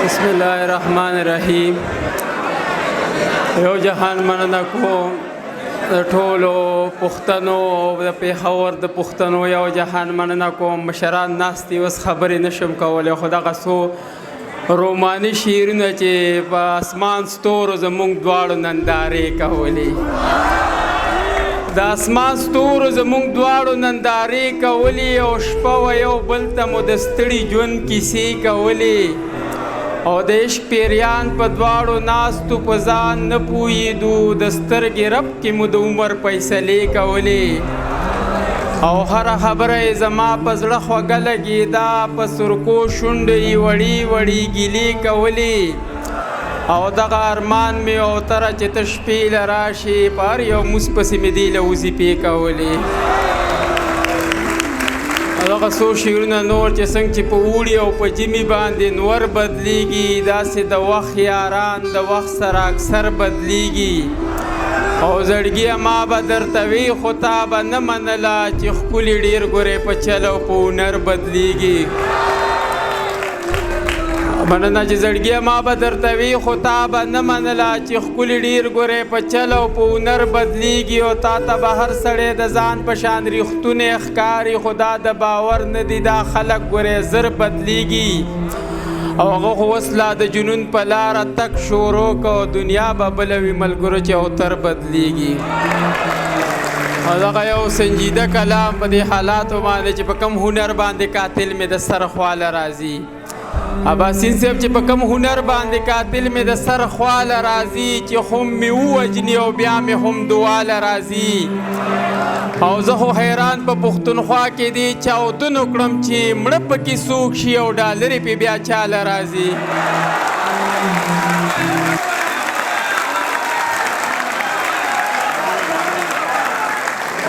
बिस्मिल्लाहिर्रहमानिर्रहीम। यो जहान मनना को ټولو پښتنو د پیښور د پښتنو یو جهان مننه کوم. مشران ناست دي، اوس خبرې نشم کولی، خو دغه څو روماني شعرونه چې په اسمان ستورو زموږ دواړو نندارې کولې، د اسمان ستورو زموږ دواړو نندارې کولې، او شپه و یو بل ته مو د ستړي ژوند کیسې کولې، او د عشق پیریان په دواړو ناستو په ځان نه پوهېدو، د سترګې رب کې مو د عمر فیصلې کولې، او هره خبره یې زما په زړه خوږه لګېده، په سرکو شونډو یې وړې وړې ګیلې کولې، او دغه ارمان مې او تره چې ته شپې له راشې، په هر یو مونځ پسې مې دې له وظیفې کولې. دغه څو شعرونه نور چې څنګه چې په اوړي او په ژمي باندې نور بدلیږي، داسې د وخت یاران د وخت سره اکثر بدلیږي، او زړګیه ما به درته وي خو تا به نه منله چې ښکلي ډېر ګورې په چل او په هنر بدلیږي. مننه چې زړګیه ما به درته وي خو تا به نه منله چې ښکلي ډېر ګورې په چل او په هنر بدلیږي، او تا ته به هر سړی د ځان په شان ریښتونی ښکاري، خو دا د باور نه دي، دا خلک ګورې زر بدلیږي، او هغه خو اوس لا د جنون په لاره تک شروع کو، دنیا به بله وي ملګرو چې اوتر بدلیږي. او دغه یو سنجیده کلام په دې حالاتو باندې چې په کم هنر باندې قاتل مې د سر خواله راځي، عباسین صاحب چې په کم هنر باندې قاتل مې د سر خواله راځي، چې هم مې ووجني او بیا مې هم دواله راځي، او زه خو حیران په پښتونخوا کې دې چاودنو کړم چې مړه پکې څوک شي او ډالرې پې بیا چاله راځي.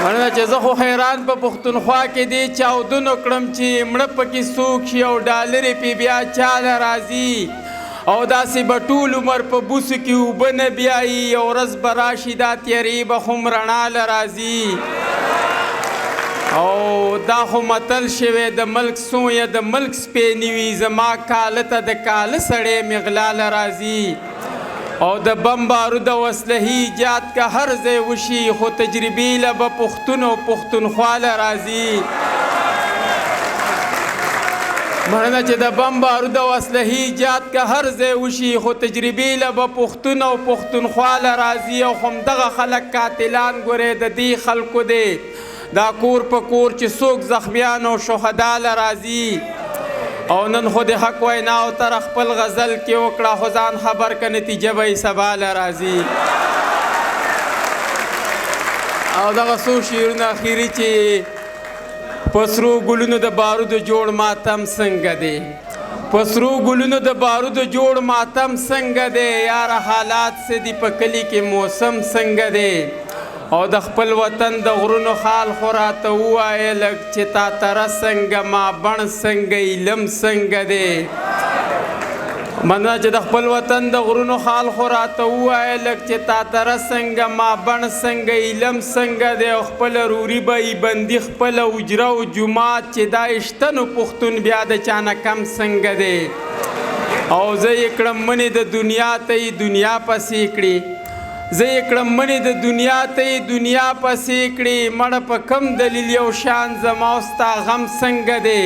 مننه چې زه خو حیران په پښتونخوا کې دې چاودنو کړم چې مړه پکې څوک شي او ډالرې پې بیا چاله راځي، او داسې به ټول عمر په بوسو کې اوبه نه بیایي، یو ورځ به راشي دا تیارې به هم رڼا له راځي، او دا خو متل شوی د ملک سویه د ملک سپی نه وي، زما کاله ته د کاله سړی مې غلا له راځي، او د بم بارود او اسلحې ایجاد که هر ځای وشي، خو تجربې له به پښتون او پښتونخوا له راځي. مننه چې د بم بارود او اسلحې ایجاد که هر ځای وشي، خو تجربې له به پښتون او پښتونخوا له راځي، او همدغه خلک قاتلان ګورې د دې خلکو دی، دا کور په کور چې څوک زخمیان او شهدا له راځي، او نن خو د حق وینا او تر خپل غزل کې وکړه، خو ځان خبر که نتیجه به یې سبا له راځي. او دغه څو شعرونه اخري چې په سرو ګلونو د بارودو جوړ ماتم څنګه دی، په سرو ګلونو د بارودو جوړ ماتم څنګه دی، یاره حالات څه دي په کلي کې موسم څنګه دی، او د خپل وطن د غرونو خال خو راته ووایه لږ چې تا تره څنګه ما بڼ څنګه علم څنګه دی. مننه چې د خپل وطن د غرونو خال خو راته ووایه لږ چې تا تره څنګه ما بڼ څنګه علم څنګه دی، او خپله روري به یې بندي خپله حجره او جومات چې دا شتنو پښتون بیا د چانه کم څنګه دی، او زه یې کړم منې د دنیا ته یې دنیا پسې کړي، زه یې کړم منې د دنیا ته یې دنیا پسې کړي، مړه په کم دلیل یو شان زما او ستا غم څنګه دی،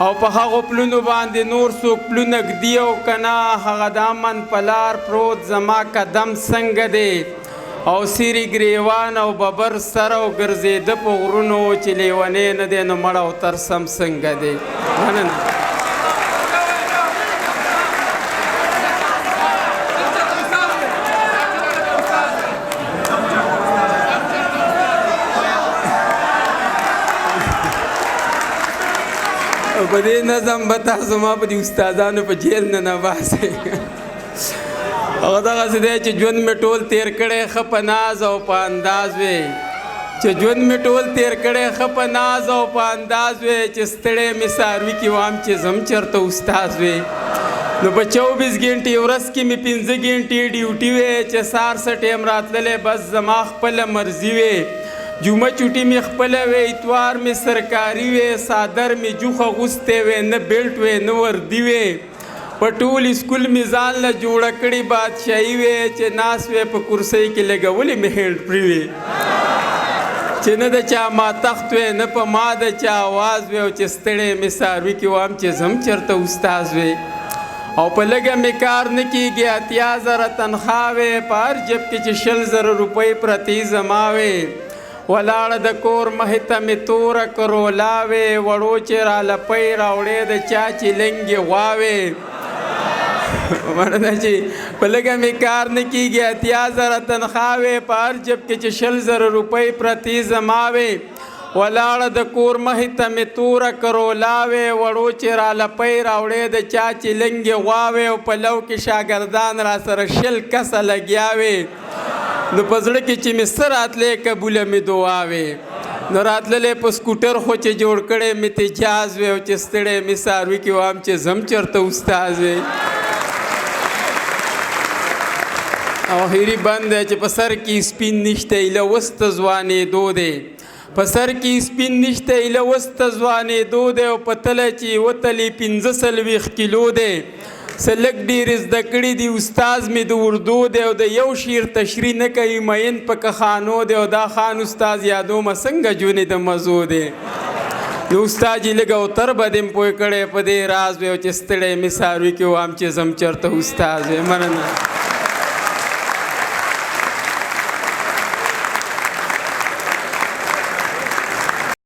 او په هغو پلونو باندې نور څوک پلونه ږدي او که نه، هغه د امن په لار پروت زما قدم څنګه دی، او سیري ګریوان او ببر سر او ګرځېده په غرونو چې لیونی نه دی، نو مړه او ترسم څنګه دی. مننه. په دې نظم به تاسو ما په دې استادانو په جیل نه باسئ. هغه دغسې دی چې ژوند مې ټول تېر کړی ښه په ناز او په انداز وی، چې ژوند مې ټول تېر کړی ښه په ناز او په انداز وی، چې ستړی مې څاروي کې وام چې زم چېرته استاد وی، نو په 24 ګنټې ورځ کې مې 15 ګنټې ډیوټي وی، چې سهار څه ټیم راتللی بس زما خپله مرضي وی، جمعه چوټي مې خپله وی، اتوار مې سرکاري وی، صادر مې جوخه غوستی وی، نه بیلټ وی نه وردي وی، په ټول سکول مې ځان له جوړه کړې بادشاهي وې چې ناست وې په کرسۍ کې لګولې مې هینډ فري وې چې نه د چا ما تخت وې نه په ما د چا آواز وې او چې ستړی مې څاروي کې وام چې زم چېرته استاز وې او په لږه مې کار نه کېږي 80,000 تنخوا وې په هر جب کې چې 100,000 روپۍ پرتې زما وې ولاړه د کور مخې ته مې توره کرولا وې وړو چې رالپۍ راوړې د چا چې لنګې غوا وې مړه چې په لږه مې کار نه کېږي 80,000 تنخوا وې په هر جب کې چې 100,000 روپۍ پرتې زما وې ولاړه د کور مخې ته مې توره کرولا وې وړو چې رالپۍ راوړې د چا چې لنګې غوا وې او په لو کې شاګردان را سره 100 کسه لګیا وې نو په زړه کې چې مې څه راتلې قبوله مې دعا وې نو راتللی په سکوټر خو چې جوړ کړی مې تجاز وې او چې ستړی مې څاروي کې وام چې زم چېرته استاز وې او اخري بند دی چې په سر کې سپین نشته ایله اوس ته ځوانېدو دی په سر کې سپین نشته ایله اوس ته ځوانېدو دی او په تله چې وتلې 45 کیلو دی څه لږ ډېر زده کړي دي استاز مې د اردو دی او د یو شعر تشریح نه کوي مین په کخانو دی او دا خان استاز یادومه څنګه جونې د مزو دی نو استاد یې لږ اوتر به دې م پوه کړی په دې راز وی او چې ستړی مې څاروي کې وام چې زم چېرته استاز وی مننه